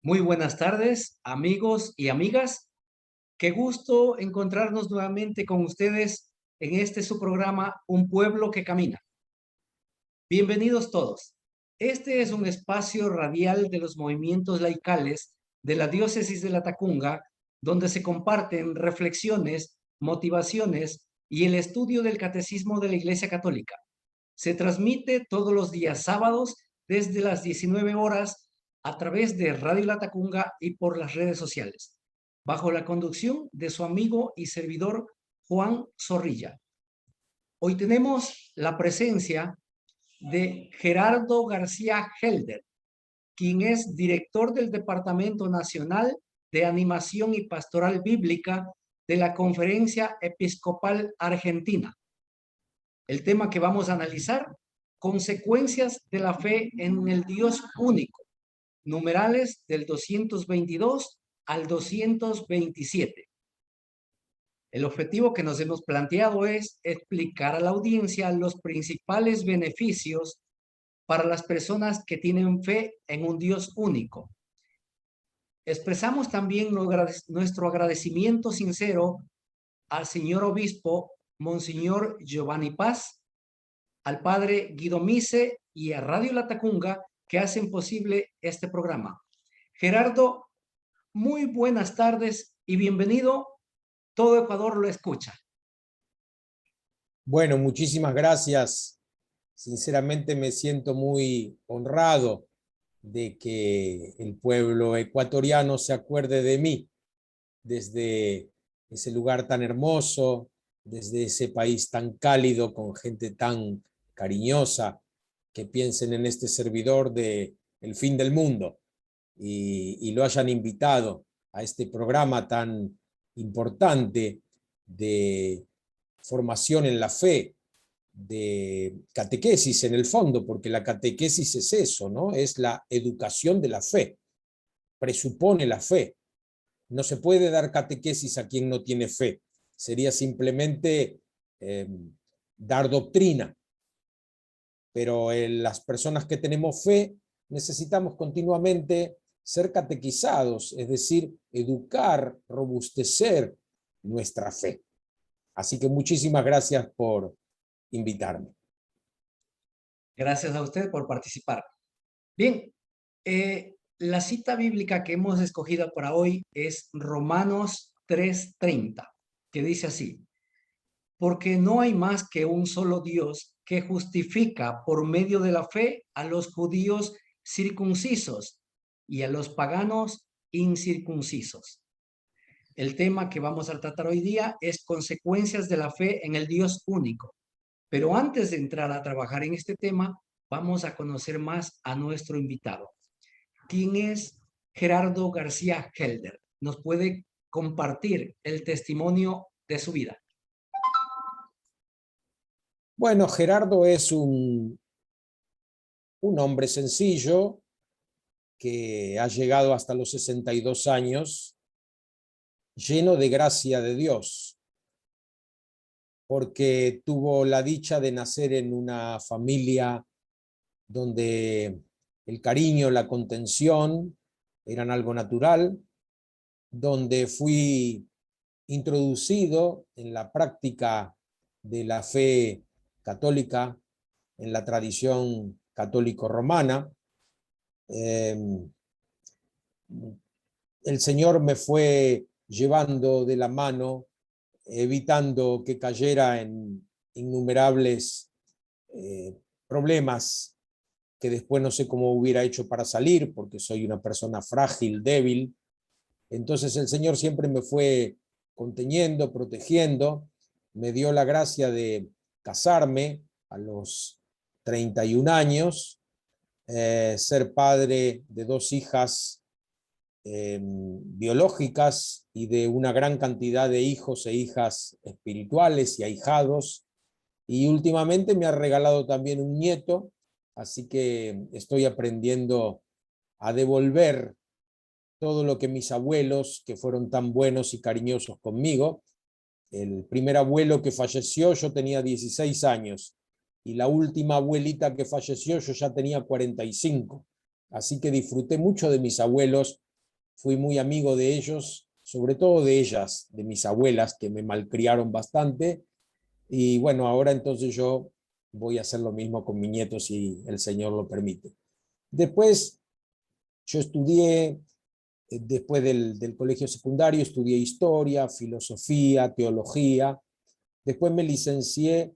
Muy buenas tardes, amigos y amigas. Qué gusto encontrarnos nuevamente con ustedes en este su programa Un pueblo que camina. Bienvenidos todos. Este es un espacio radial de los movimientos laicales de la diócesis de La Tacunga, donde se comparten reflexiones, motivaciones y el estudio del catecismo de la Iglesia Católica. Se transmite todos los días sábados desde las 19 horas a través de Radio La Tacunga y por las redes sociales, bajo la conducción de su amigo y servidor Juan Zorrilla. Hoy tenemos la presencia de Gerardo García Helder, quien es director del Departamento Nacional de Animación y Pastoral Bíblica de la Conferencia Episcopal Argentina. El tema que vamos a analizar: consecuencias de la fe en el Dios único, numerales del 222 al 227. El objetivo que nos hemos planteado es explicar a la audiencia los principales beneficios para las personas que tienen fe en un Dios único. Expresamos también nuestro agradecimiento sincero al señor obispo Monseñor Giovanni Paz, al padre Guido Mise y a Radio La Tacunga, que hacen posible este programa. Gerardo, muy buenas tardes y bienvenido. Todo Ecuador lo escucha. Bueno, muchísimas gracias. Sinceramente me siento muy honrado de que el pueblo ecuatoriano se acuerde de mí desde ese lugar tan hermoso, desde ese país tan cálido, con gente tan cariñosa, que piensen en este servidor de el fin del mundo y lo hayan invitado a este programa tan importante de formación en la fe, de catequesis en el fondo, porque la catequesis es eso, ¿no? Es la educación de la fe, presupone la fe. No se puede dar catequesis a quien no tiene fe, sería simplemente dar doctrina, pero las personas que tenemos fe necesitamos continuamente ser catequizados, es decir, educar, robustecer nuestra fe. Así que muchísimas gracias por invitarme. Gracias a usted por participar. Bien, la cita bíblica que hemos escogido para hoy es Romanos 3:30, que dice así: porque no hay más que un solo Dios que justifica por medio de la fe a los judíos circuncisos y a los paganos incircuncisos. El tema que vamos a tratar hoy día es consecuencias de la fe en el Dios único. Pero antes de entrar a trabajar en este tema, vamos a conocer más a nuestro invitado. ¿Quién es Gerardo García Helder? ¿Nos puede compartir el testimonio de su vida? Bueno, Gerardo es un hombre sencillo que ha llegado hasta los 62 años, lleno de gracia de Dios, porque tuvo la dicha de nacer en una familia donde el cariño, la contención eran algo natural, donde fui introducido en la práctica de la fe católica, en la tradición católico-romana. El Señor me fue llevando de la mano, evitando que cayera en innumerables problemas que después no sé cómo hubiera hecho para salir, porque soy una persona frágil, débil. Entonces el Señor siempre me fue conteniendo, protegiendo, me dio la gracia de casarme a los 31 años, ser padre de 2 hijas biológicas y de una gran cantidad de hijos e hijas espirituales y ahijados, y últimamente me ha regalado también un nieto, así que estoy aprendiendo a devolver todo lo que mis abuelos, que fueron tan buenos y cariñosos conmigo. El primer abuelo que falleció yo tenía 16 años y la última abuelita que falleció yo ya tenía 45. Así que disfruté mucho de mis abuelos fui muy amigo de ellos, sobre todo de ellas, de mis abuelas, que me malcriaron bastante. Y bueno, ahora entonces yo voy a hacer lo mismo con mis nietos si el Señor lo permite. Después yo estudié, después del colegio secundario, estudié historia, filosofía, teología. Después me licencié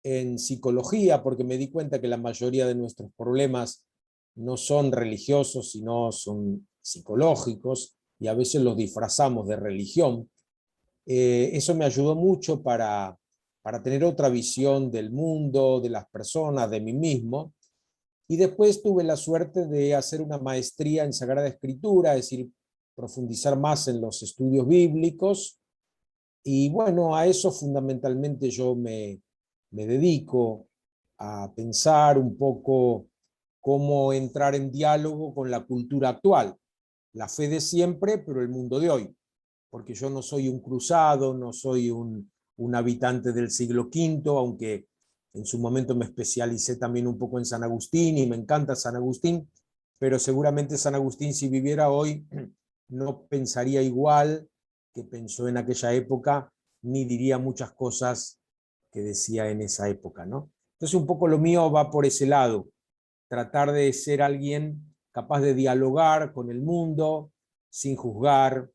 en psicología porque me di cuenta que la mayoría de nuestros problemas no son religiosos, sino son psicológicos, y a veces los disfrazamos de religión. Eso me ayudó mucho para tener otra visión del mundo, de las personas, de mí mismo. Y después tuve la suerte de hacer una maestría en Sagrada Escritura, es decir, profundizar más en los estudios bíblicos. Y bueno, a eso fundamentalmente yo me dedico, a pensar un poco cómo entrar en diálogo con la cultura actual, la fe de siempre, pero el mundo de hoy, porque yo no soy un cruzado, no soy un habitante del siglo V, aunque en su momento me especialicé también un poco en San Agustín y me encanta San Agustín, pero seguramente San Agustín, si viviera hoy, no pensaría igual que pensó en aquella época, ni diría muchas cosas que decía en esa época, ¿no? Entonces un poco lo mío va por ese lado, tratar de ser alguien capaz de dialogar con el mundo sin juzgar,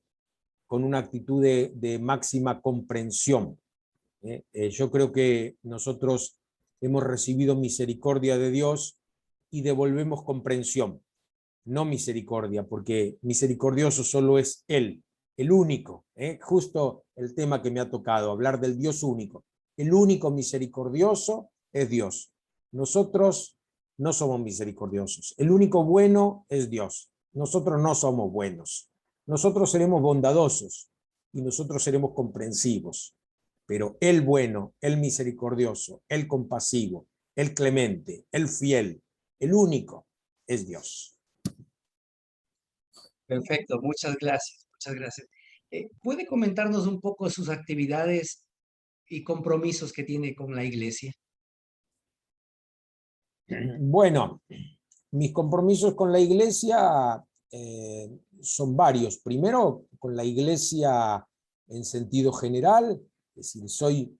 con una actitud de máxima comprensión. Yo creo que nosotros hemos recibido misericordia de Dios y devolvemos comprensión, no misericordia, porque misericordioso solo es Él, el único, justo el tema que me ha tocado, hablar del Dios único. El único misericordioso es Dios. Nosotros no somos misericordiosos. El único bueno es Dios. Nosotros no somos buenos. Nosotros seremos bondadosos y nosotros seremos comprensivos. Pero el bueno, el misericordioso, el compasivo, el clemente, el fiel, el único es Dios. Perfecto, muchas gracias, muchas gracias. ¿Puede comentarnos un poco sus actividades y compromisos que tiene con la iglesia? Bueno, mis compromisos con la iglesia son varios. Primero, con la iglesia en sentido general, es decir, soy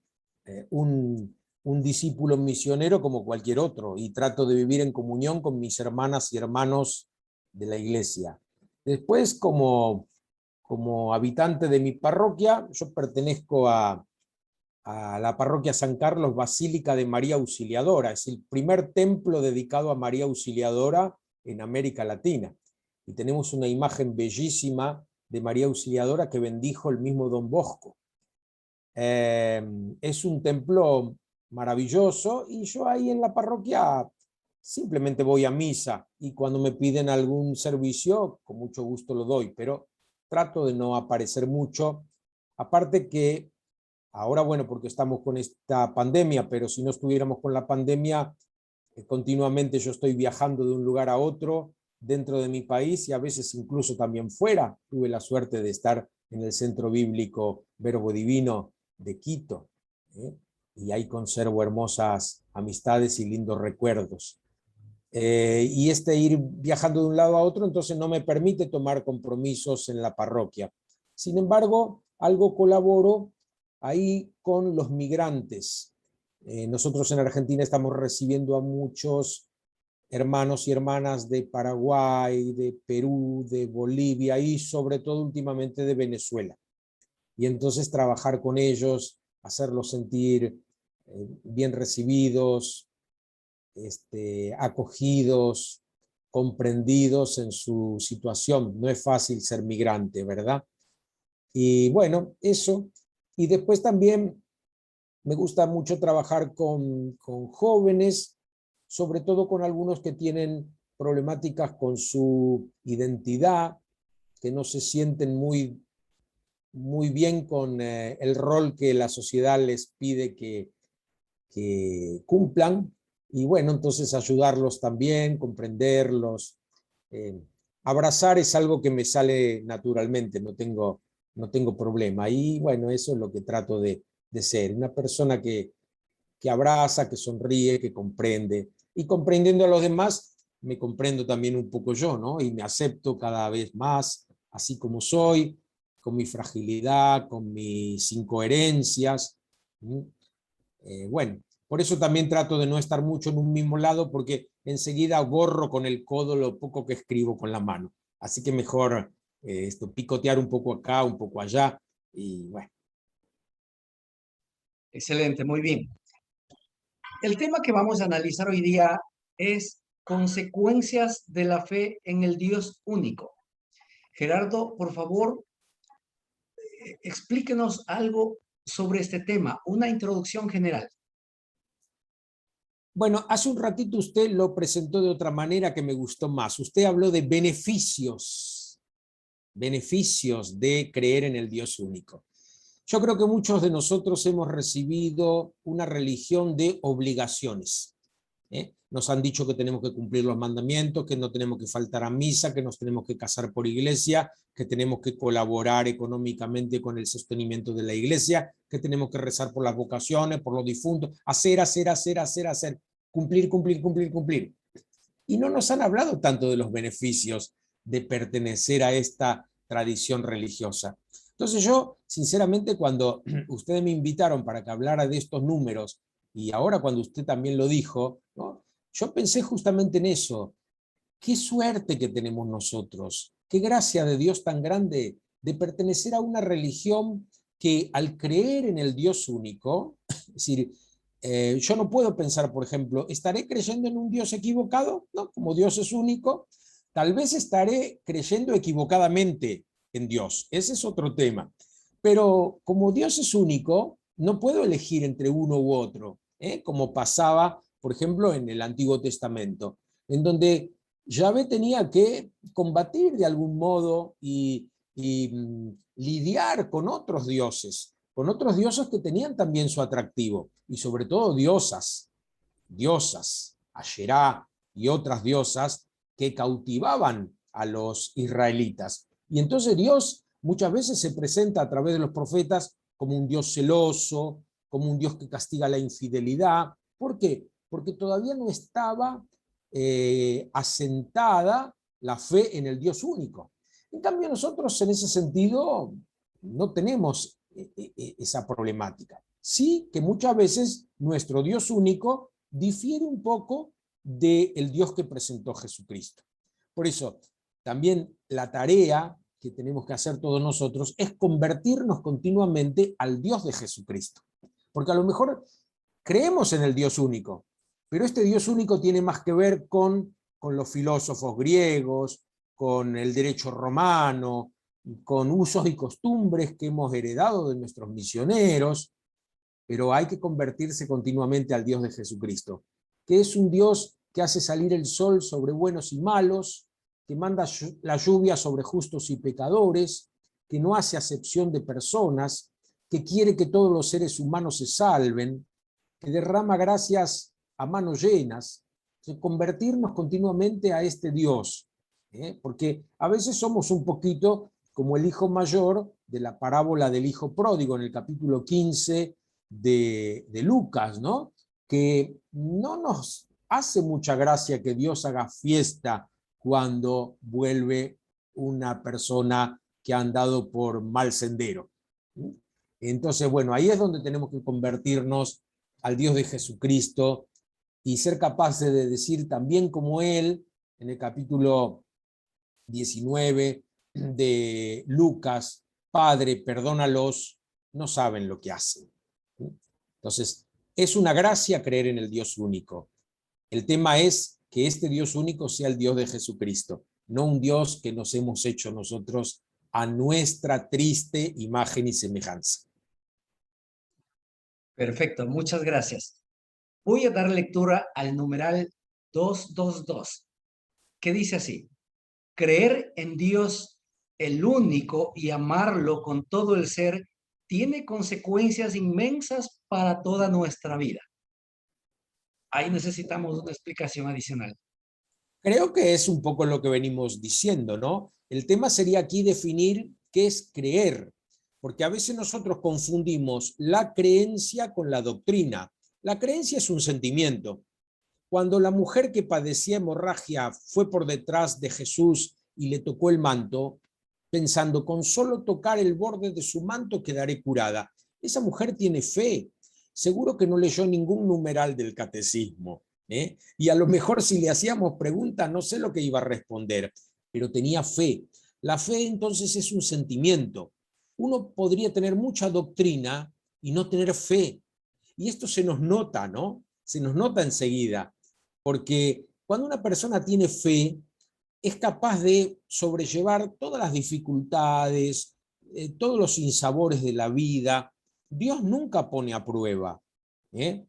un discípulo misionero como cualquier otro y trato de vivir en comunión con mis hermanas y hermanos de la iglesia. Después, como habitante de mi parroquia, yo pertenezco a la parroquia San Carlos, Basílica de María Auxiliadora. Es el primer templo dedicado a María Auxiliadora en América Latina. Y tenemos una imagen bellísima de María Auxiliadora que bendijo el mismo Don Bosco. Es un templo maravilloso y yo ahí en la parroquia simplemente voy a misa y cuando me piden algún servicio, con mucho gusto lo doy, pero trato de no aparecer mucho. Aparte que ahora, bueno, porque estamos con esta pandemia, pero si no estuviéramos con la pandemia, continuamente yo estoy viajando de un lugar a otro dentro de mi país y a veces incluso también fuera. Tuve la suerte de estar en el Centro Bíblico Verbo Divino de Quito, y ahí conservo hermosas amistades y lindos recuerdos. Y ir viajando de un lado a otro, entonces no me permite tomar compromisos en la parroquia. Sin embargo, algo colaboro ahí con los migrantes. Nosotros en Argentina estamos recibiendo a muchos hermanos y hermanas de Paraguay, de Perú, de Bolivia y sobre todo últimamente de Venezuela. Y entonces trabajar con ellos, hacerlos sentir bien recibidos, acogidos, comprendidos en su situación. No es fácil ser migrante, ¿verdad? Y bueno, eso. Y después también me gusta mucho trabajar con jóvenes, sobre todo con algunos que tienen problemáticas con su identidad, que no se sienten muy bien con el rol que la sociedad les pide que cumplan. Y bueno, entonces ayudarlos también, comprenderlos. Abrazar es algo que me sale naturalmente, no tengo problema. Y bueno, eso es lo que trato de ser, una persona que abraza, que sonríe, que comprende. Y comprendiendo a los demás, me comprendo también un poco yo, ¿no? Y me acepto cada vez más así como soy, con mi fragilidad, con mis incoherencias. Bueno, por eso también trato de no estar mucho en un mismo lado, porque enseguida borro con el codo lo poco que escribo con la mano. Así que mejor picotear un poco acá, un poco allá, y bueno. Excelente, muy bien. El tema que vamos a analizar hoy día es consecuencias de la fe en el Dios único. Gerardo, por favor, explíquenos algo sobre este tema, una introducción general. Bueno, hace un ratito usted lo presentó de otra manera que me gustó más. Usted habló de beneficios de creer en el Dios único. Yo creo que muchos de nosotros hemos recibido una religión de obligaciones. Nos han dicho que tenemos que cumplir los mandamientos, que no tenemos que faltar a misa, que nos tenemos que casar por iglesia, que tenemos que colaborar económicamente con el sostenimiento de la iglesia, que tenemos que rezar por las vocaciones, por los difuntos, hacer, cumplir, cumplir, cumplir, cumplir. Y no nos han hablado tanto de los beneficios de pertenecer a esta tradición religiosa. Entonces yo, sinceramente, cuando ustedes me invitaron para que hablara de estos números, y ahora cuando usted también lo dijo, ¿no? Yo pensé justamente en eso. Qué suerte que tenemos nosotros, qué gracia de Dios tan grande de pertenecer a una religión que al creer en el Dios único, es decir, yo no puedo pensar, por ejemplo, ¿estaré creyendo en un Dios equivocado? No, como Dios es único, tal vez estaré creyendo equivocadamente en Dios. Ese es otro tema. Pero como Dios es único, no puedo elegir entre uno u otro, como pasaba, por ejemplo, en el Antiguo Testamento, en donde Yahvé tenía que combatir de algún modo y lidiar con otros dioses que tenían también su atractivo, y sobre todo diosas, Asherá y otras diosas que cautivaban a los israelitas. Y entonces Dios muchas veces se presenta a través de los profetas como un Dios celoso, como un Dios que castiga la infidelidad. ¿Por qué? Porque todavía no estaba asentada la fe en el Dios único. En cambio, nosotros en ese sentido no tenemos esa problemática. Sí que muchas veces nuestro Dios único difiere un poco del Dios que presentó Jesucristo. Por eso, también la tarea que tenemos que hacer todos nosotros es convertirnos continuamente al Dios de Jesucristo. Porque a lo mejor creemos en el Dios único, pero este Dios único tiene más que ver con los filósofos griegos, con el derecho romano, con usos y costumbres que hemos heredado de nuestros misioneros, pero hay que convertirse continuamente al Dios de Jesucristo, que es un Dios que hace salir el sol sobre buenos y malos, que manda la lluvia sobre justos y pecadores, que no hace acepción de personas, que quiere que todos los seres humanos se salven, que derrama gracias a manos llenas, convertirnos continuamente a este Dios, porque a veces somos un poquito como el hijo mayor de la parábola del hijo pródigo en el capítulo 15 de Lucas, ¿no? Que no nos hace mucha gracia que Dios haga fiesta cuando vuelve una persona que ha andado por mal sendero. Entonces, bueno, ahí es donde tenemos que convertirnos al Dios de Jesucristo y ser capaces de decir también como Él, en el capítulo 19 de Lucas, Padre, perdónalos, no saben lo que hacen. Entonces, es una gracia creer en el Dios único. El tema es que este Dios único sea el Dios de Jesucristo, no un Dios que nos hemos hecho nosotros a nuestra triste imagen y semejanza. Perfecto, muchas gracias. Voy a dar lectura al numeral 222, que dice así: creer en Dios el único y amarlo con todo el ser tiene consecuencias inmensas para toda nuestra vida. Ahí necesitamos una explicación adicional. Creo que es un poco lo que venimos diciendo, ¿no? El tema sería aquí definir qué es creer, porque a veces nosotros confundimos la creencia con la doctrina. La creencia es un sentimiento. Cuando la mujer que padecía hemorragia fue por detrás de Jesús y le tocó el manto, pensando, con solo tocar el borde de su manto quedaré curada. Esa mujer tiene fe. Seguro que no leyó ningún numeral del catecismo, ¿eh? Y a lo mejor si le hacíamos preguntas, no sé lo que iba a responder, pero tenía fe. La fe entonces es un sentimiento. Uno podría tener mucha doctrina y no tener fe. Y esto se nos nota, ¿no? Se nos nota enseguida, porque cuando una persona tiene fe, es capaz de sobrellevar todas las dificultades, todos los sinsabores de la vida. Dios nunca pone a prueba. ¿eh?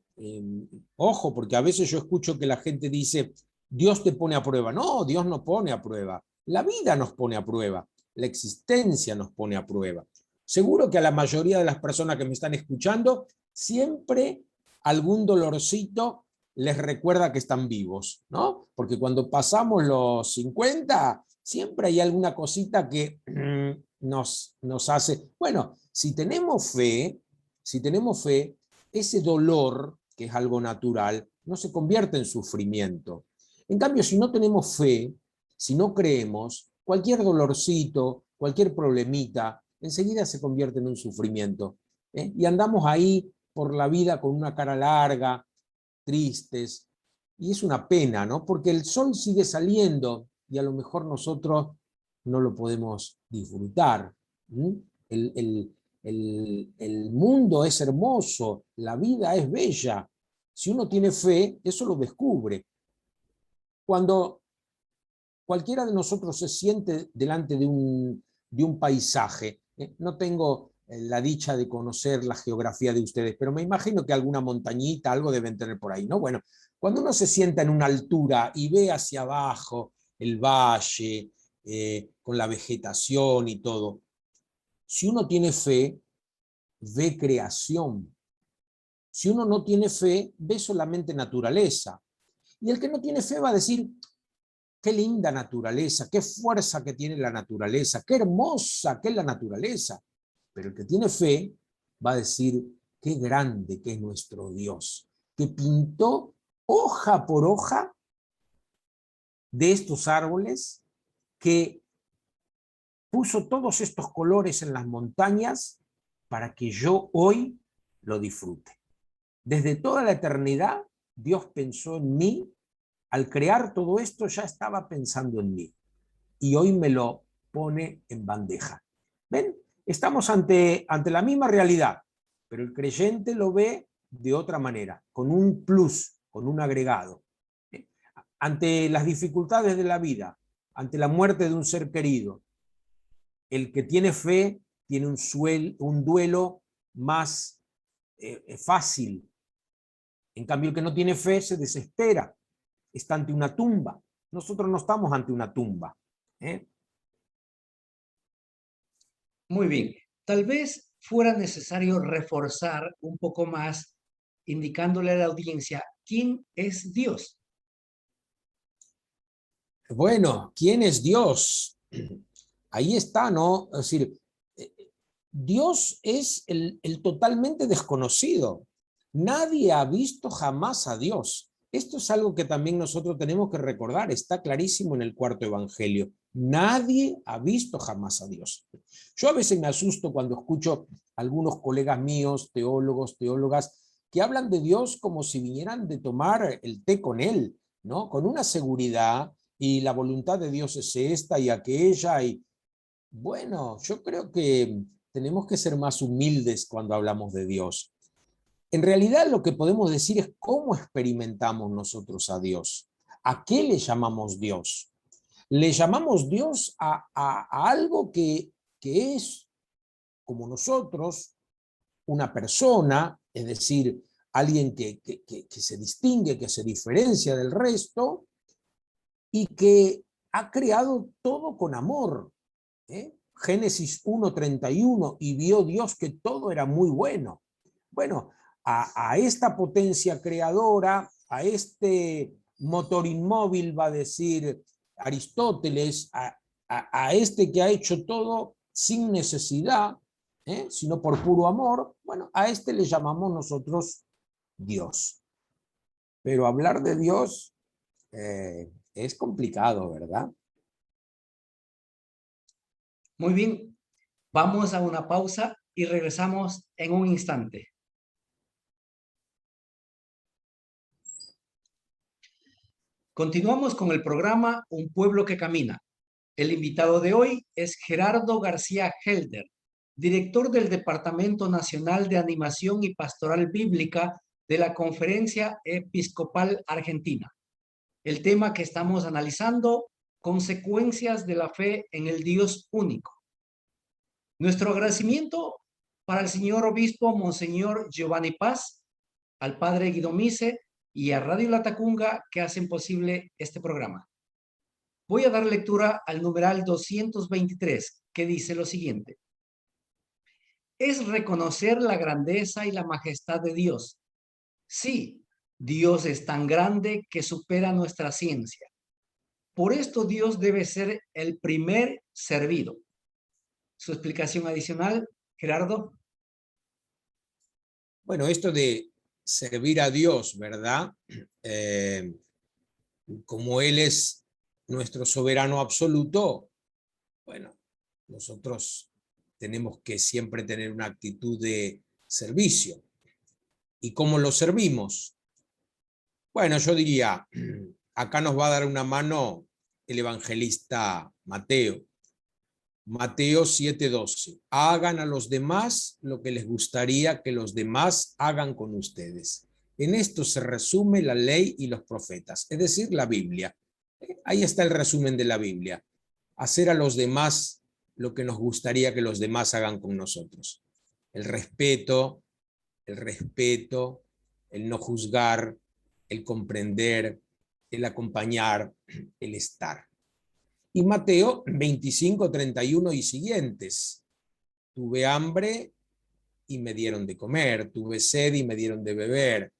Ojo, porque a veces yo escucho que la gente dice, Dios te pone a prueba. No, Dios no pone a prueba. La vida nos pone a prueba. La existencia nos pone a prueba. Seguro que a la mayoría de las personas que me están escuchando, siempre algún dolorcito les recuerda que están vivos, ¿no? Porque cuando pasamos los 50, siempre hay alguna cosita que nos hace... Bueno, si tenemos fe, ese dolor, que es algo natural, no se convierte en sufrimiento. En cambio, si no tenemos fe, si no creemos, cualquier dolorcito, cualquier problemita, enseguida se convierte en un sufrimiento. Y andamos ahí por la vida con una cara larga, tristes, y es una pena, ¿no? Porque el sol sigue saliendo y a lo mejor nosotros no lo podemos disfrutar. El mundo es hermoso, la vida es bella. Si uno tiene fe, eso lo descubre. Cuando cualquiera de nosotros se siente delante de un paisaje, no tengo la dicha de conocer la geografía de ustedes, pero me imagino que alguna montañita, algo deben tener por ahí, ¿no? Bueno, cuando uno se sienta en una altura y ve hacia abajo el valle, con la vegetación y todo, si uno tiene fe, ve creación. Si uno no tiene fe, ve solamente naturaleza. Y el que no tiene fe va a decir, qué linda naturaleza, qué fuerza que tiene la naturaleza, qué hermosa que es la naturaleza. Pero el que tiene fe va a decir, qué grande que es nuestro Dios, que pintó hoja por hoja de estos árboles, que puso todos estos colores en las montañas para que yo hoy lo disfrute. Desde toda la eternidad, Dios pensó en mí. Al crear todo esto ya estaba pensando en mí. Y hoy me lo pone en bandeja. ¿Ven? Estamos ante la misma realidad, pero el creyente lo ve de otra manera, con un plus, con un agregado. Ante las dificultades de la vida, ante la muerte de un ser querido, el que tiene fe tiene un duelo más fácil. En cambio, el que no tiene fe se desespera, está ante una tumba. Nosotros no estamos ante una tumba. Muy bien. Tal vez fuera necesario reforzar un poco más, indicándole a la audiencia quién es Dios. Bueno, ¿quién es Dios? Ahí está, ¿no? Es decir, Dios es el totalmente desconocido. Nadie ha visto jamás a Dios. Esto es algo que también nosotros tenemos que recordar. Está clarísimo en el cuarto evangelio. Nadie ha visto jamás a Dios. Yo a veces me asusto cuando escucho a algunos colegas míos, teólogos, teólogas, que hablan de Dios como si vinieran de tomar el té con él, ¿no? Con una seguridad, y la voluntad de Dios es esta y aquella, y bueno, yo creo que tenemos que ser más humildes cuando hablamos de Dios. En realidad lo que podemos decir es cómo experimentamos nosotros a Dios. ¿A qué le llamamos Dios? Le llamamos Dios a algo que es, como nosotros, una persona, es decir, alguien que se distingue, que se diferencia del resto y que ha creado todo con amor. Génesis 1:31, y vio Dios que todo era muy bueno. Bueno, a esta potencia creadora, a motor inmóvil, va a decir Aristóteles, a este que ha hecho todo sin necesidad, sino por puro amor, bueno, a este le llamamos nosotros Dios. Pero hablar de Dios es complicado, ¿verdad? Muy bien, vamos a una pausa y regresamos en un instante. Continuamos con el programa Un Pueblo que Camina. El invitado de hoy es Gerardo García Helder, director del Departamento Nacional de Animación y Pastoral Bíblica de la Conferencia Episcopal Argentina. El tema que estamos analizando, consecuencias de la fe en el Dios único. Nuestro agradecimiento para el señor obispo Monseñor Giovanni Paz, al padre Guido Mise y a Radio Latacunga que hacen posible este programa. Voy a dar lectura al numeral 223, que dice lo siguiente. Es reconocer la grandeza y la majestad de Dios. Sí, Dios es tan grande que supera nuestra ciencia. Por esto Dios debe ser el primer servido. Su explicación adicional, Gerardo. Bueno, esto de servir a Dios, ¿verdad? Como Él es nuestro soberano absoluto, bueno, nosotros tenemos que siempre tener una actitud de servicio. ¿Y cómo lo servimos? Bueno, yo diría, acá nos va a dar una mano el evangelista Mateo. Mateo 7:12. Hagan a los demás lo que les gustaría que los demás hagan con ustedes. En esto se resume la ley y los profetas, es decir, la Biblia. Ahí está el resumen de la Biblia. Hacer a los demás lo que nos gustaría que los demás hagan con nosotros. El respeto, el no juzgar, el comprender, el acompañar, el estar. Y Mateo 25:31 y siguientes. Tuve hambre y me dieron de comer, tuve sed y me dieron de beber,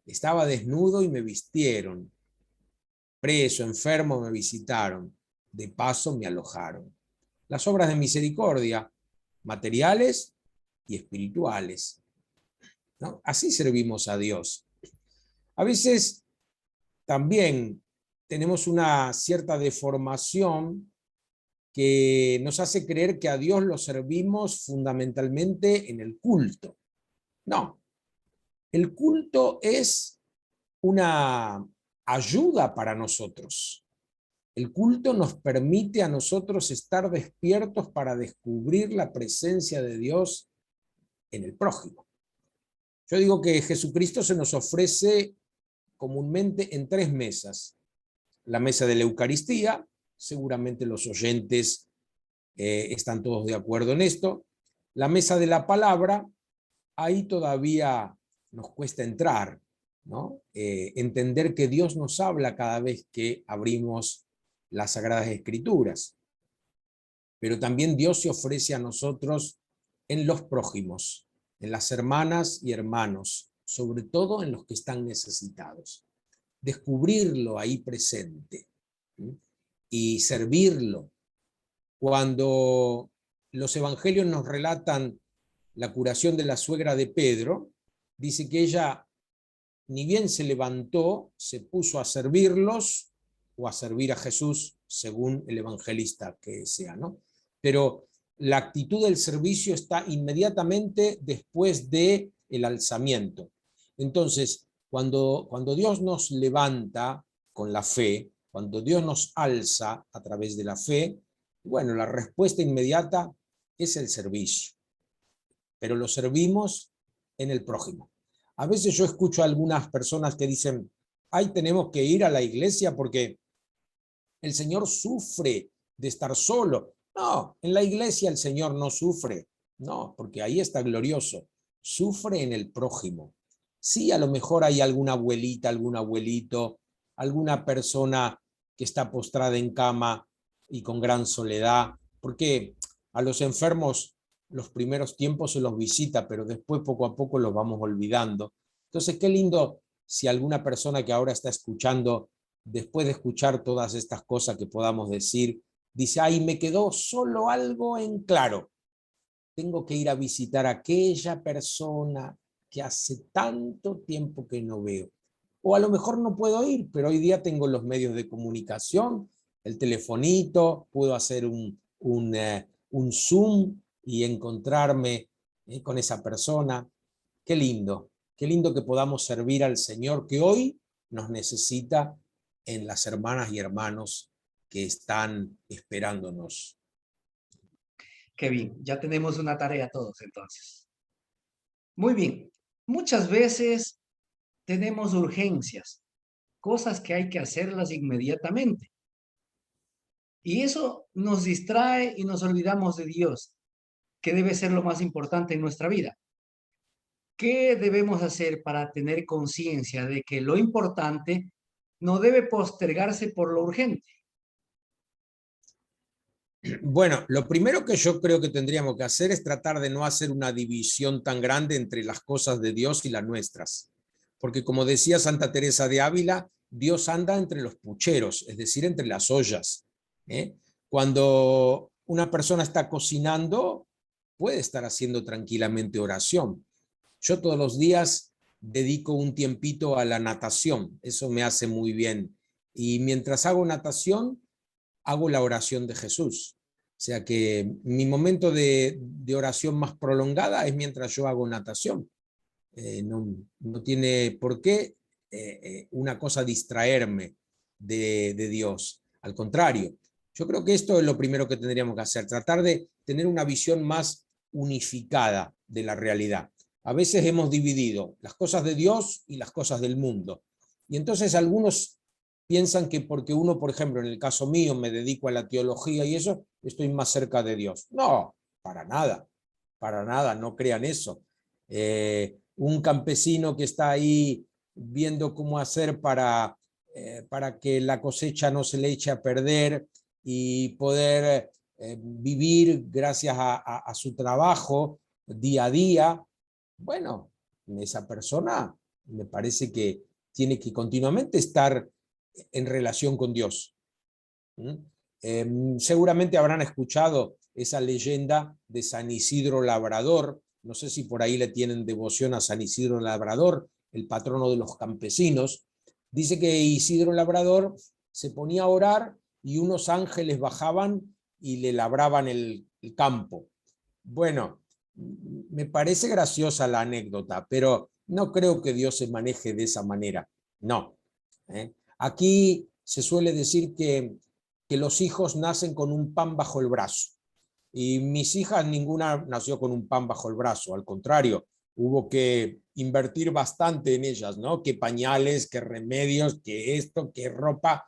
estaba desnudo y me vistieron, preso, enfermo me visitaron, de paso me alojaron. Las obras de misericordia, materiales y espirituales, ¿no? Así servimos a Dios. A veces también tenemos una cierta deformación que nos hace creer que a Dios lo servimos fundamentalmente en el culto. No, el culto es una ayuda para nosotros. El culto nos permite a nosotros estar despiertos para descubrir la presencia de Dios en el prójimo. Yo digo que Jesucristo se nos ofrece comúnmente en tres mesas. La mesa de la Eucaristía, seguramente los oyentes están todos de acuerdo en esto. La mesa de la palabra, ahí todavía nos cuesta entrar, ¿no? Entender que Dios nos habla cada vez que abrimos las Sagradas Escrituras. Pero también Dios se ofrece a nosotros en los prójimos, en las hermanas y hermanos, sobre todo en los que están necesitados. Descubrirlo ahí presente, ¿sí? Y servirlo. Cuando los evangelios nos relatan la curación de la suegra de Pedro, dice que ella ni bien se levantó, se puso a servirlos o a servir a Jesús, según el evangelista que sea, ¿no? Pero la actitud del servicio está inmediatamente después del alzamiento. Entonces, cuando Dios nos levanta con la fe, cuando Dios nos alza a través de la fe, bueno, la respuesta inmediata es el servicio, pero lo servimos en el prójimo. A veces yo escucho a algunas personas que dicen, ay, tenemos que ir a la iglesia porque el Señor sufre de estar solo. No, en la iglesia el Señor no sufre, no, porque ahí está glorioso. Sufre en el prójimo. Sí, a lo mejor hay alguna abuelita, algún abuelito, alguna persona que está postrada en cama y con gran soledad, porque a los enfermos los primeros tiempos se los visita, pero después poco a poco los vamos olvidando. Entonces, qué lindo si alguna persona que ahora está escuchando, después de escuchar todas estas cosas que podamos decir, dice, ay, me quedó solo algo en claro. Tengo que ir a visitar a aquella persona que hace tanto tiempo que no veo. O a lo mejor no puedo ir, pero hoy día tengo los medios de comunicación, el telefonito, puedo hacer un Zoom y encontrarme con esa persona. Qué lindo que podamos servir al Señor que hoy nos necesita en las hermanas y hermanos que están esperándonos. Qué bien, ya tenemos una tarea todos entonces. Muy bien, muchas veces tenemos urgencias, cosas que hay que hacerlas inmediatamente. Y eso nos distrae y nos olvidamos de Dios, que debe ser lo más importante en nuestra vida. ¿Qué debemos hacer para tener conciencia de que lo importante no debe postergarse por lo urgente? Bueno, lo primero que yo creo que tendríamos que hacer es tratar de no hacer una división tan grande entre las cosas de Dios y las nuestras. Porque como decía Santa Teresa de Ávila, Dios anda entre los pucheros, es decir, entre las ollas. Cuando una persona está cocinando, puede estar haciendo tranquilamente oración. Yo todos los días dedico un tiempito a la natación, eso me hace muy bien. Y mientras hago natación, hago la oración de Jesús. O sea que mi momento de oración más prolongada es mientras yo hago natación. No tiene por qué una cosa distraerme de Dios. Al contrario, yo creo que esto es lo primero que tendríamos que hacer, tratar de tener una visión más unificada de la realidad. A veces hemos dividido las cosas de Dios y las cosas del mundo. Y entonces algunos piensan que porque uno, por ejemplo, en el caso mío, me dedico a la teología y eso, estoy más cerca de Dios. No, para nada, no crean eso. Un campesino que está ahí viendo cómo hacer para que la cosecha no se le eche a perder y poder vivir gracias a su trabajo día a día, bueno, esa persona me parece que tiene que continuamente estar en relación con Dios. Seguramente habrán escuchado esa leyenda de San Isidro Labrador. No sé si por ahí le tienen devoción a San Isidro Labrador, el patrono de los campesinos. Dice que Isidro Labrador se ponía a orar y unos ángeles bajaban y le labraban el campo. Bueno, me parece graciosa la anécdota, pero no creo que Dios se maneje de esa manera. No. Aquí se suele decir que los hijos nacen con un pan bajo el brazo. Y mis hijas, ninguna nació con un pan bajo el brazo, al contrario, hubo que invertir bastante en ellas, ¿no? Que pañales, que remedios, que esto, que ropa,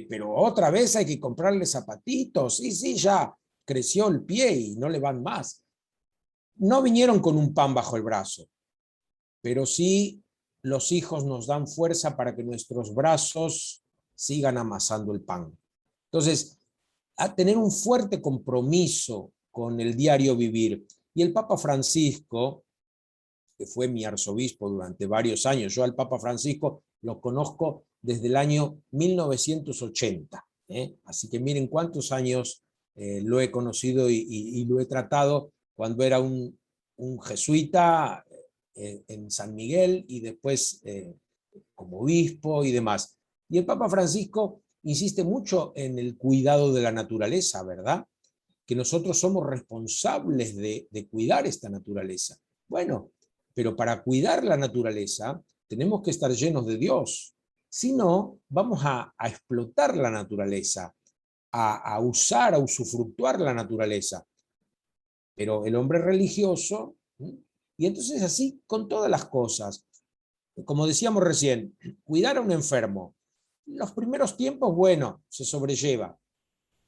pero otra vez hay que comprarle zapatitos. Sí, ya creció el pie y no le van más. No vinieron con un pan bajo el brazo, pero sí los hijos nos dan fuerza para que nuestros brazos sigan amasando el pan. Entonces, a tener un fuerte compromiso con el diario vivir. Y el Papa Francisco, que fue mi arzobispo durante varios años, yo al Papa Francisco lo conozco desde el año 1980. Así que miren cuántos años lo he conocido y lo he tratado cuando era un jesuita en San Miguel y después como obispo y demás. Y el Papa Francisco insiste mucho en el cuidado de la naturaleza, ¿verdad? Que nosotros somos responsables de cuidar esta naturaleza. Bueno, pero para cuidar la naturaleza tenemos que estar llenos de Dios. Si no, vamos a explotar la naturaleza, a usar, a usufructuar la naturaleza. Pero el hombre religioso, y entonces así con todas las cosas. Como decíamos recién, cuidar a un enfermo. Los primeros tiempos, bueno, se sobrelleva.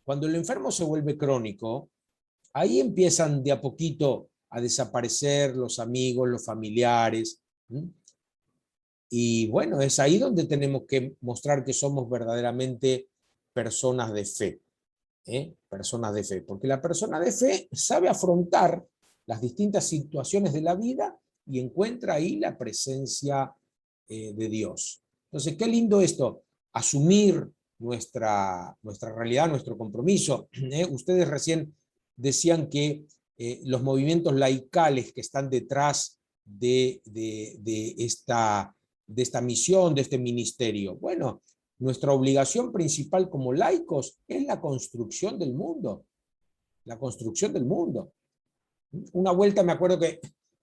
Cuando el enfermo se vuelve crónico, ahí empiezan de a poquito a desaparecer los amigos, los familiares. Y bueno, es ahí donde tenemos que mostrar que somos verdaderamente personas de fe. Personas de fe. Porque la persona de fe sabe afrontar las distintas situaciones de la vida y encuentra ahí la presencia de Dios. Entonces, qué lindo esto, asumir nuestra realidad, nuestro compromiso. Ustedes recién decían que los movimientos laicales que están detrás de esta misión, de este ministerio. Bueno, nuestra obligación principal como laicos es la construcción del mundo. la construcción del mundo. Una vuelta me acuerdo que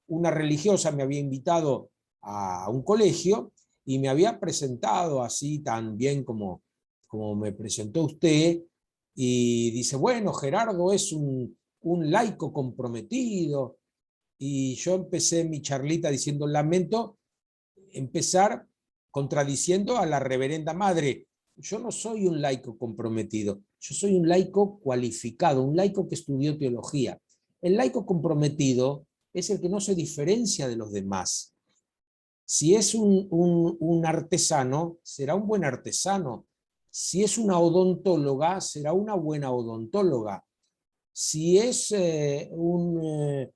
una religiosa me había invitado a un colegio y me había presentado así tan bien como me presentó usted, y dice, bueno, Gerardo es un laico comprometido, y yo empecé mi charlita diciendo, lamento empezar contradiciendo a la reverenda madre. Yo no soy un laico comprometido, yo soy un laico cualificado, un laico que estudió teología. El laico comprometido es el que no se diferencia de los demás. Si es un artesano, será un buen artesano. Si es una odontóloga, será una buena odontóloga. Si es un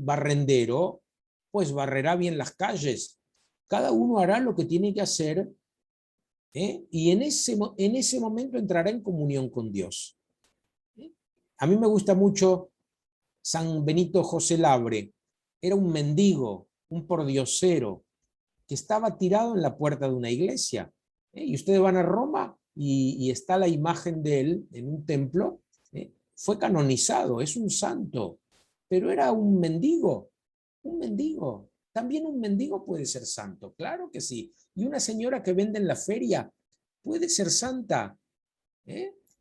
barrendero, pues barrerá bien las calles. Cada uno hará lo que tiene que hacer, y en ese momento entrará en comunión con Dios. A mí me gusta mucho San Benito José Labre. Era un mendigo, un pordiosero, que estaba tirado en la puerta de una iglesia. Y ustedes van a Roma y está la imagen de él en un templo. Fue canonizado, es un santo, pero era un mendigo, un mendigo. También un mendigo puede ser santo, claro que sí. Y una señora que vende en la feria puede ser santa.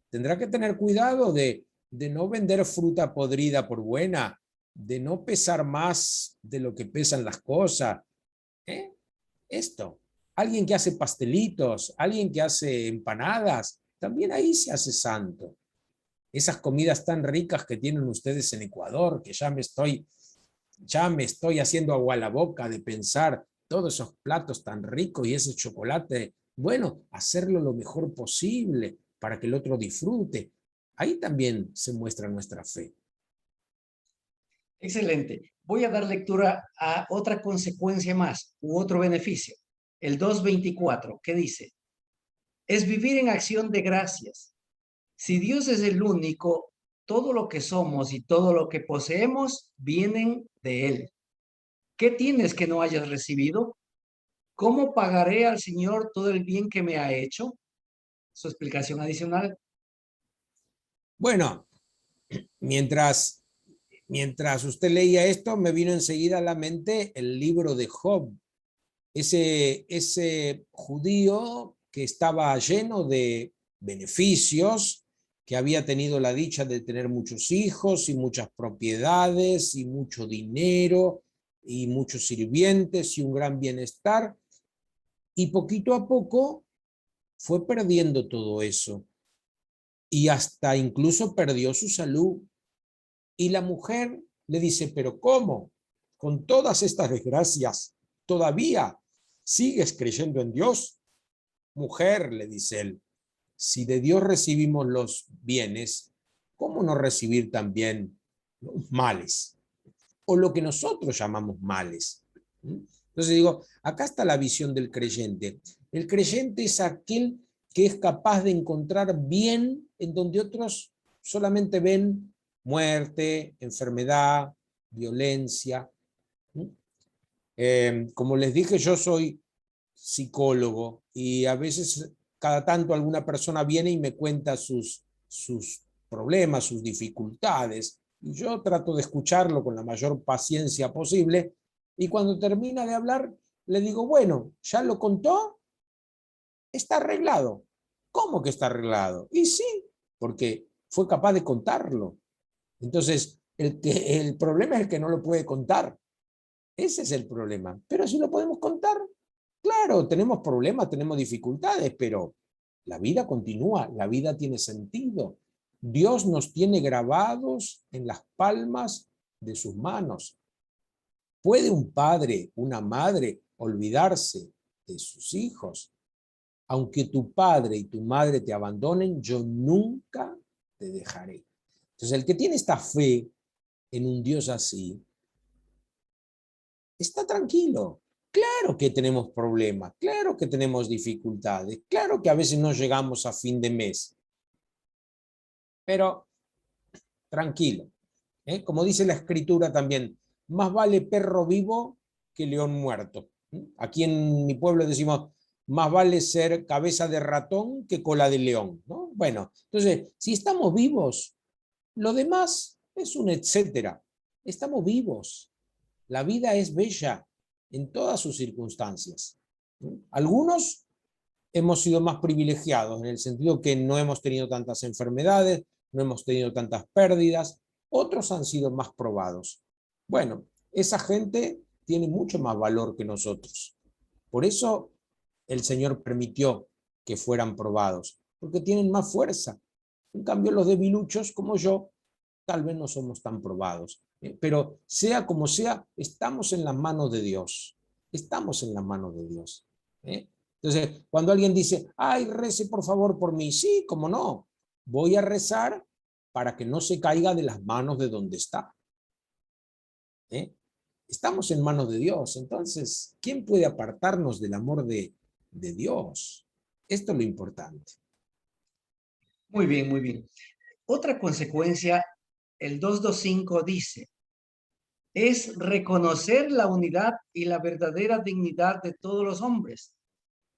Tendrá que tener cuidado de no vender fruta podrida por buena, de no pesar más de lo que pesan las cosas. Esto, alguien que hace pastelitos, alguien que hace empanadas, también ahí se hace santo. Esas comidas tan ricas que tienen ustedes en Ecuador, que ya me estoy haciendo agua a la boca de pensar todos esos platos tan ricos y ese chocolate, bueno, hacerlo lo mejor posible para que el otro disfrute. Ahí también se muestra nuestra fe. Excelente. Voy a dar lectura a otra consecuencia más u otro beneficio. El 2.24, ¿qué dice? Es vivir en acción de gracias. Si Dios es el único, todo lo que somos y todo lo que poseemos vienen de Él. ¿Qué tienes que no hayas recibido? ¿Cómo pagaré al Señor todo el bien que me ha hecho? Su explicación adicional. Bueno, mientras usted leía esto, me vino enseguida a la mente el libro de Job. Ese judío que estaba lleno de beneficios, que había tenido la dicha de tener muchos hijos y muchas propiedades y mucho dinero y muchos sirvientes y un gran bienestar, y poquito a poco fue perdiendo todo eso y hasta incluso perdió su salud. Y la mujer le dice, pero ¿cómo? Con todas estas desgracias, ¿todavía sigues creyendo en Dios? Mujer, le dice él, si de Dios recibimos los bienes, ¿cómo no recibir también los males? O lo que nosotros llamamos males. Entonces digo, acá está la visión del creyente. El creyente es aquel que es capaz de encontrar bien en donde otros solamente ven muerte, enfermedad, violencia. Como les dije, yo soy psicólogo y a veces cada tanto alguna persona viene y me cuenta sus problemas, sus dificultades, y yo trato de escucharlo con la mayor paciencia posible, y cuando termina de hablar le digo, bueno, ¿ya lo contó? Está arreglado. ¿Cómo que está arreglado? Y sí, porque fue capaz de contarlo. Entonces, el problema es el que no lo puede contar. Ese es el problema. Pero si lo podemos contar, claro, tenemos problemas, tenemos dificultades, pero la vida continúa, la vida tiene sentido. Dios nos tiene grabados en las palmas de sus manos. ¿Puede un padre, una madre, olvidarse de sus hijos? Aunque tu padre y tu madre te abandonen, yo nunca te dejaré. Entonces, el que tiene esta fe en un Dios así, está tranquilo. Claro que tenemos problemas, claro que tenemos dificultades, claro que a veces no llegamos a fin de mes, pero tranquilo. Como dice la escritura también, más vale perro vivo que león muerto. Aquí en mi pueblo decimos, más vale ser cabeza de ratón que cola de león, ¿no? Bueno, entonces, si estamos vivos, Lo demás es un etcétera. Estamos vivos. La vida es bella en todas sus circunstancias. Algunos hemos sido más privilegiados en el sentido que no hemos tenido tantas enfermedades, no hemos tenido tantas pérdidas. Otros han sido más probados. Bueno, esa gente tiene mucho más valor que nosotros. Por eso el Señor permitió que fueran probados, porque tienen más fuerza. En cambio, los debiluchos como yo, tal vez no somos tan probados. Pero sea como sea, estamos en las manos de Dios. Estamos en las manos de Dios. Entonces, cuando alguien dice, ay, rece por favor por mí, sí, cómo no, voy a rezar para que no se caiga de las manos de donde está. Estamos en manos de Dios, entonces, ¿quién puede apartarnos del amor de Dios? Esto es lo importante. Muy bien, muy bien. Otra consecuencia, el 225 dice, es reconocer la unidad y la verdadera dignidad de todos los hombres.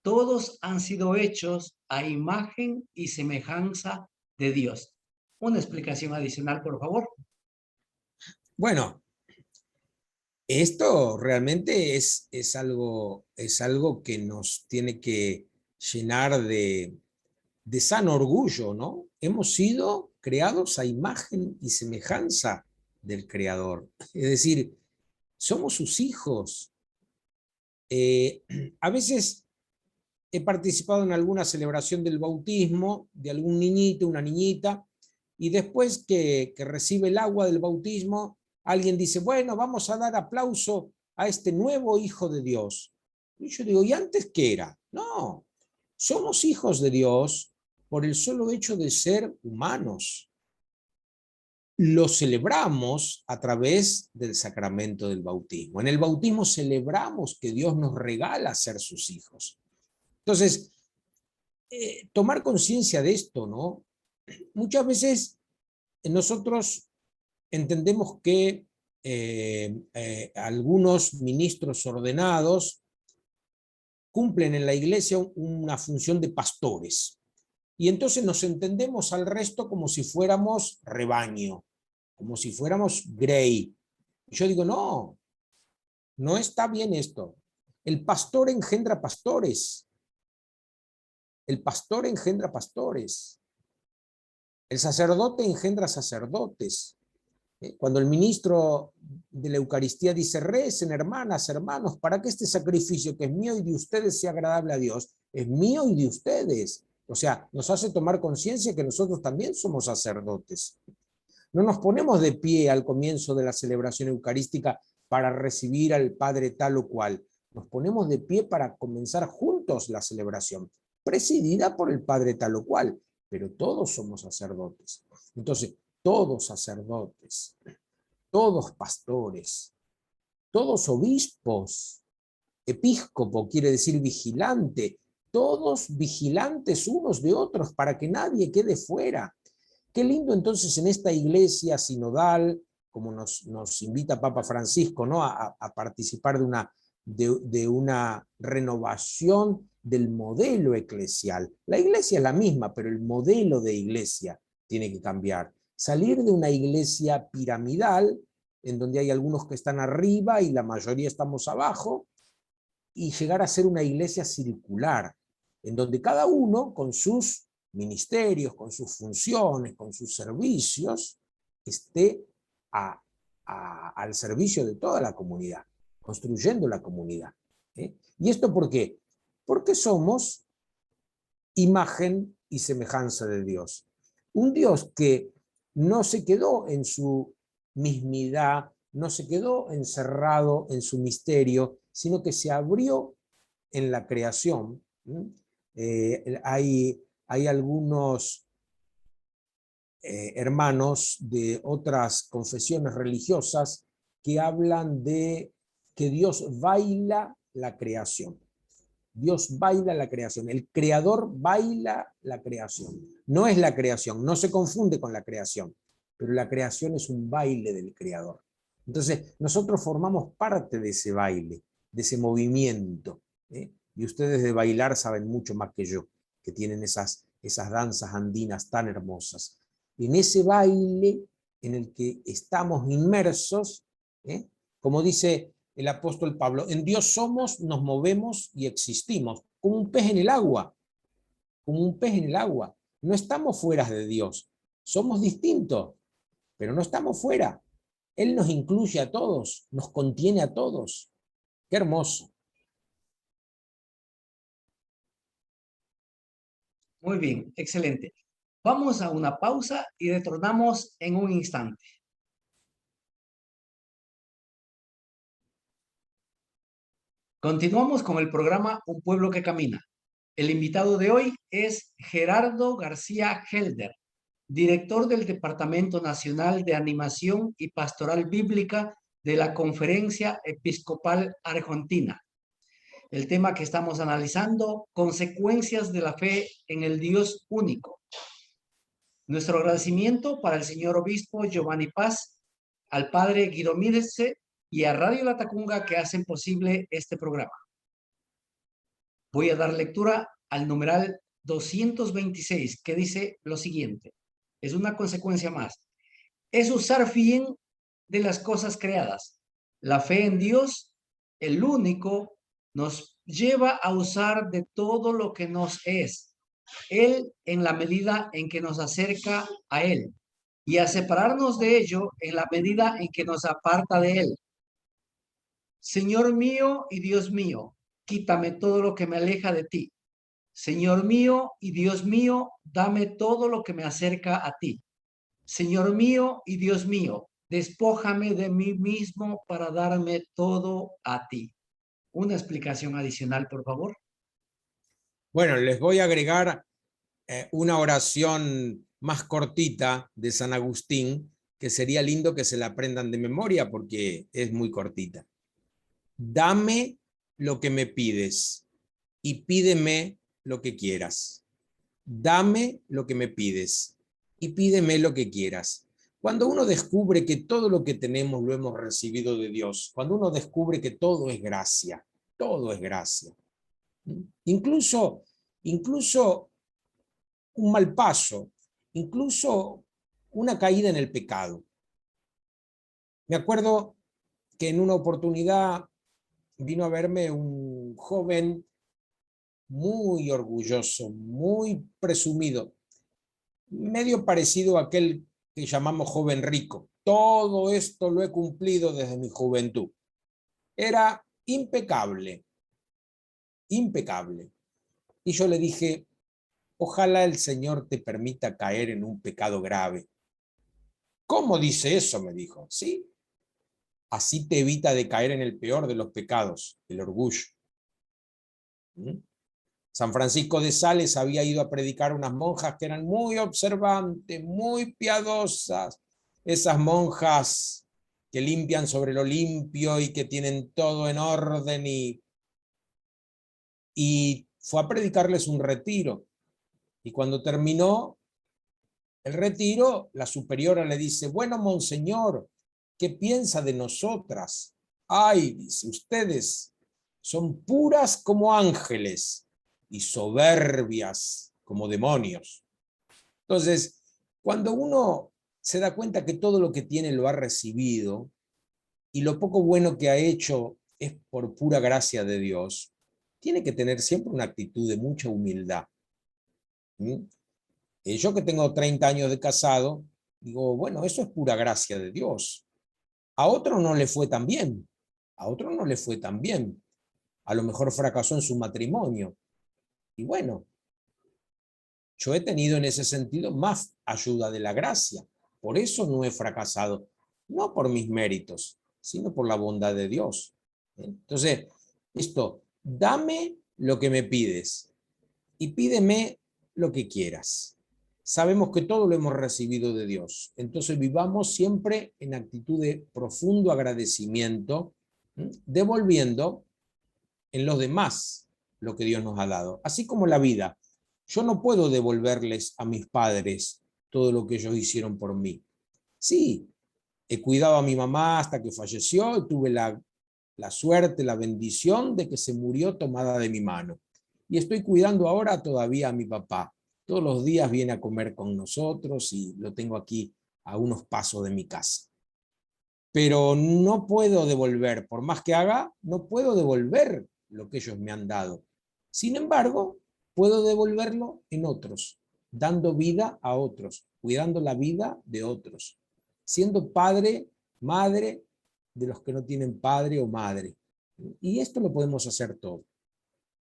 Todos han sido hechos a imagen y semejanza de Dios. Una explicación adicional, por favor. Bueno, esto realmente es algo que nos tiene que llenar de sano orgullo, ¿no? Hemos sido creados a imagen y semejanza del Creador. Es decir, somos sus hijos. A veces he participado en alguna celebración del bautismo de algún niñito, una niñita, y después que recibe el agua del bautismo, alguien dice, bueno, vamos a dar aplauso a este nuevo hijo de Dios. Y yo digo, ¿y antes qué era? No, somos hijos de Dios por el solo hecho de ser humanos. Lo celebramos a través del sacramento del bautismo. En el bautismo celebramos que Dios nos regala ser sus hijos. Entonces, tomar conciencia de esto, ¿no? Muchas veces nosotros entendemos que algunos ministros ordenados cumplen en la iglesia una función de pastores. Y entonces nos entendemos al resto como si fuéramos rebaño, como si fuéramos grey. Yo digo, no, no está bien esto. El pastor engendra pastores. El pastor engendra pastores. El sacerdote engendra sacerdotes. Cuando el ministro de la Eucaristía dice, recen hermanas, hermanos, para que este sacrificio que es mío y de ustedes sea agradable a Dios, es mío y de ustedes. O sea, nos hace tomar conciencia que nosotros también somos sacerdotes. No nos ponemos de pie al comienzo de la celebración eucarística para recibir al Padre tal o cual. Nos ponemos de pie para comenzar juntos la celebración, presidida por el Padre tal o cual, pero todos somos sacerdotes. Entonces, todos sacerdotes, todos pastores, todos obispos, episcopo quiere decir vigilante, todos vigilantes unos de otros para que nadie quede fuera. Qué lindo entonces en esta iglesia sinodal, como nos invita Papa Francisco, ¿no? a participar de una renovación del modelo eclesial. La iglesia es la misma, pero el modelo de iglesia tiene que cambiar. Salir de una iglesia piramidal, en donde hay algunos que están arriba y la mayoría estamos abajo, y llegar a ser una iglesia circular, en donde cada uno con sus ministerios, con sus funciones, con sus servicios, esté al servicio de toda la comunidad, construyendo la comunidad. ¿Y esto por qué? Porque somos imagen y semejanza de Dios. Un Dios que no se quedó en su mismidad, no se quedó encerrado en su misterio, sino que se abrió en la creación. Hay algunos hermanos de otras confesiones religiosas que hablan de que Dios baila la creación. Dios baila la creación, el creador baila la creación. No es la creación, no se confunde con la creación, pero la creación es un baile del creador. Entonces, nosotros formamos parte de ese baile, de ese movimiento. Y ustedes de bailar saben mucho más que yo, que tienen esas danzas andinas tan hermosas. en ese baile en el que estamos inmersos, como dice el apóstol Pablo, en Dios somos, nos movemos y existimos, como un pez en el agua, como un pez en el agua. No estamos fuera de Dios, somos distintos, pero no estamos fuera. Él nos incluye a todos, nos contiene a todos. Qué hermoso. Muy bien, excelente. Vamos a una pausa y retornamos en un instante. Continuamos con el programa Un Pueblo que Camina. El invitado de hoy es Gerardo García Helder, director del Departamento Nacional de Animación y Pastoral Bíblica de la Conferencia Episcopal Argentina. El tema que estamos analizando, consecuencias de la fe en el Dios único. Nuestro agradecimiento para el señor obispo Giovanni Paz, al padre Guido Mídese y a Radio La Tacunga que hacen posible este programa. Voy a dar lectura al numeral 226 que dice lo siguiente. Es una consecuencia más. Es usar bien de las cosas creadas. La fe en Dios, el único, nos lleva a usar de todo lo que nos es. Él en la medida en que nos acerca a Él y a separarnos de ello en la medida en que nos aparta de Él. Señor mío y Dios mío, quítame todo lo que me aleja de ti. Señor mío y Dios mío, dame todo lo que me acerca a ti. Señor mío y Dios mío, despójame de mí mismo para darme todo a ti. Una explicación adicional, por favor. Bueno, les voy a agregar una oración más cortita de San Agustín, que sería lindo que se la aprendan de memoria porque es muy cortita. Dame lo que me pides y pídeme lo que quieras. Dame lo que me pides y pídeme lo que quieras. Cuando uno descubre que todo lo que tenemos lo hemos recibido de Dios, cuando uno descubre que todo es gracia, incluso un mal paso, incluso una caída en el pecado. Me acuerdo que en una oportunidad vino a verme un joven muy orgulloso, muy presumido, medio parecido a aquel que llamamos joven rico. Todo esto lo he cumplido desde mi juventud. Era impecable, impecable. Y yo le dije, ojalá el Señor te permita caer en un pecado grave. ¿Cómo dice eso?, me dijo. Sí, así te evita de caer en el peor de los pecados, el orgullo. San Francisco de Sales había ido a predicar a unas monjas que eran muy observantes, muy piadosas, esas monjas que limpian sobre lo limpio y que tienen todo en orden, y fue a predicarles un retiro. Y cuando terminó el retiro, la superiora le dice, bueno, monseñor, ¿qué piensa de nosotras? Ay, dice, ustedes son puras como ángeles y soberbias como demonios. Entonces, cuando uno se da cuenta que todo lo que tiene lo ha recibido y lo poco bueno que ha hecho es por pura gracia de Dios, tiene que tener siempre una actitud de mucha humildad. Yo que tengo 30 años de casado, digo, bueno, eso es pura gracia de Dios. A otro no le fue tan bien, a otro no le fue tan bien. A lo mejor fracasó en su matrimonio. Y bueno, yo he tenido en ese sentido más ayuda de la gracia. Por eso no he fracasado, no por mis méritos, sino por la bondad de Dios. Entonces, dame lo que me pides y pídeme lo que quieras. Sabemos que todo lo hemos recibido de Dios. Entonces vivamos siempre en actitud de profundo agradecimiento, devolviendo en los demás lo que Dios nos ha dado. Así como la vida. Yo no puedo devolverles a mis padres todo lo que ellos hicieron por mí. Sí, he cuidado a mi mamá hasta que falleció, y tuve la suerte, la bendición de que se murió tomada de mi mano. Y estoy cuidando ahora todavía a mi papá. Todos los días viene a comer con nosotros y lo tengo aquí a unos pasos de mi casa. Pero no puedo devolver, por más que haga, no puedo devolver lo que ellos me han dado. Sin embargo, puedo devolverlo en otros, dando vida a otros, cuidando la vida de otros, siendo padre, madre de los que no tienen padre o madre. Y esto lo podemos hacer todo.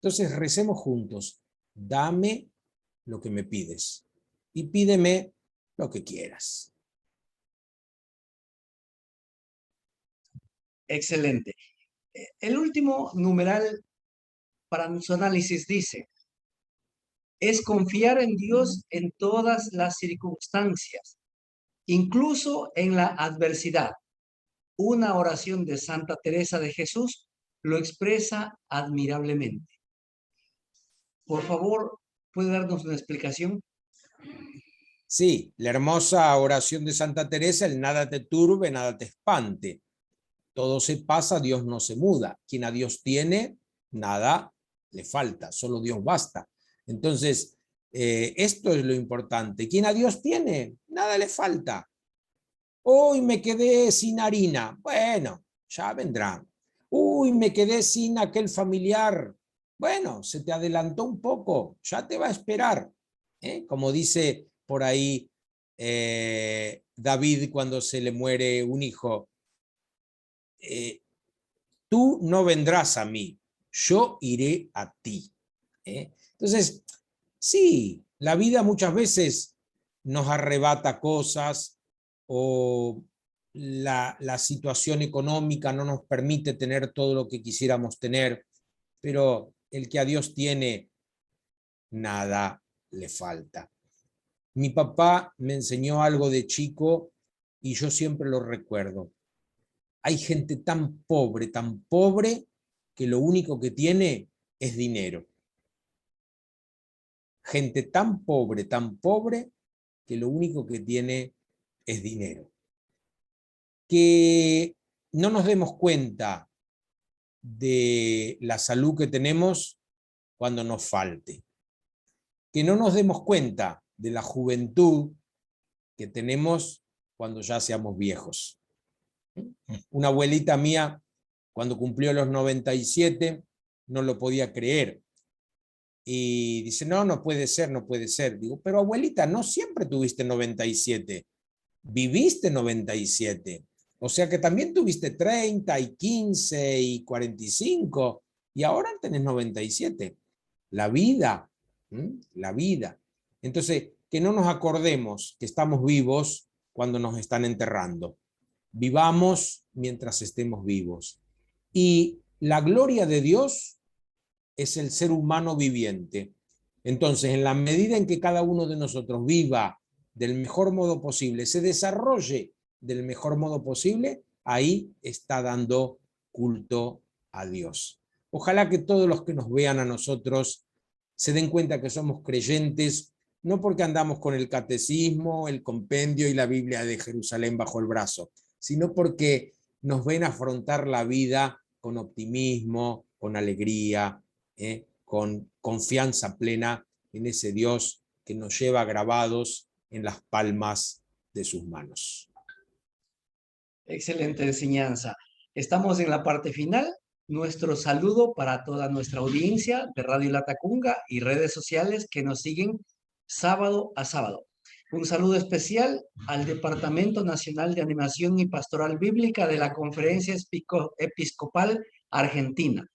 Entonces, recemos juntos. Dame lo que me pides y pídeme lo que quieras. Excelente. El último numeral para su análisis dice, es confiar en Dios en todas las circunstancias, incluso en la adversidad. Una oración de Santa Teresa de Jesús lo expresa admirablemente. Por favor, ¿puede darnos una explicación? Sí, la hermosa oración de Santa Teresa, el nada te turbe, nada te espante. Todo se pasa, Dios no se muda. Quien a Dios tiene, nada le falta, solo Dios basta. Entonces, esto es lo importante. Quien a Dios tiene, nada le falta. Hoy me quedé sin harina. Bueno, ya vendrán. Uy, me quedé sin aquel familiar. Bueno, se te adelantó un poco, ya te va a esperar. Como dice por ahí David cuando se le muere un hijo. Tú no vendrás a mí, yo iré a ti. Entonces, sí, la vida muchas veces nos arrebata cosas o la situación económica no nos permite tener todo lo que quisiéramos tener, pero el que a Dios tiene, nada le falta. Mi papá me enseñó algo de chico y yo siempre lo recuerdo. Hay gente tan pobre, que lo único que tiene es dinero. Gente tan pobre, que lo único que tiene es dinero. Que no nos demos cuenta de la salud que tenemos cuando nos falte. Que no nos demos cuenta de la juventud que tenemos cuando ya seamos viejos. Una abuelita mía, cuando cumplió los 97, no lo podía creer. Y dice, no, no puede ser, no puede ser. Digo, pero abuelita, no siempre tuviste 97, viviste 97. O sea que también tuviste 30 y 15 y 45 y ahora tenés 97. La vida, la vida. Entonces, que no nos acordemos que estamos vivos cuando nos están enterrando. Vivamos mientras estemos vivos. Y la gloria de Dios es el ser humano viviente. Entonces, en la medida en que cada uno de nosotros viva del mejor modo posible, se desarrolle del mejor modo posible, ahí está dando culto a Dios. Ojalá que todos los que nos vean a nosotros se den cuenta que somos creyentes, no porque andamos con el catecismo, el compendio y la Biblia de Jerusalén bajo el brazo, sino porque nos ven afrontar la vida con optimismo, con alegría, con confianza plena en ese Dios que nos lleva grabados en las palmas de sus manos. Excelente enseñanza. Estamos en la parte final. Nuestro saludo para toda nuestra audiencia de Radio Latacunga y redes sociales que nos siguen sábado a sábado. Un saludo especial al Departamento Nacional de Animación y Pastoral Bíblica de la Conferencia Episcopal Argentina,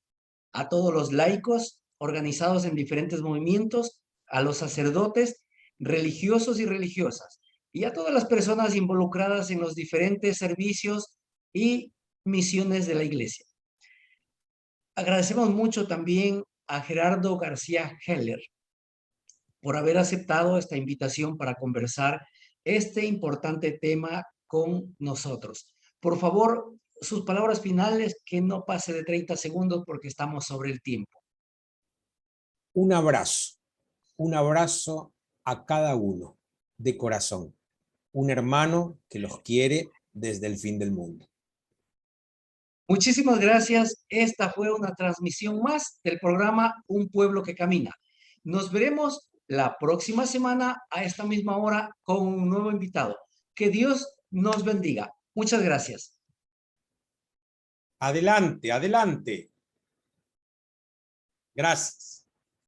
a todos los laicos organizados en diferentes movimientos, a los sacerdotes, religiosos y religiosas, y a todas las personas involucradas en los diferentes servicios y misiones de la Iglesia. Agradecemos mucho también a Gerardo García Heller por haber aceptado esta invitación para conversar este importante tema con nosotros. Por favor, sus palabras finales, que no pase de 30 segundos porque estamos sobre el tiempo. Un abrazo a cada uno, de corazón. Un hermano que los quiere desde el fin del mundo. Muchísimas gracias. Esta fue una transmisión más del programa Un Pueblo que Camina. Nos veremos la próxima semana a esta misma hora con un nuevo invitado. Que Dios nos bendiga. Muchas gracias. Adelante, adelante. Gracias.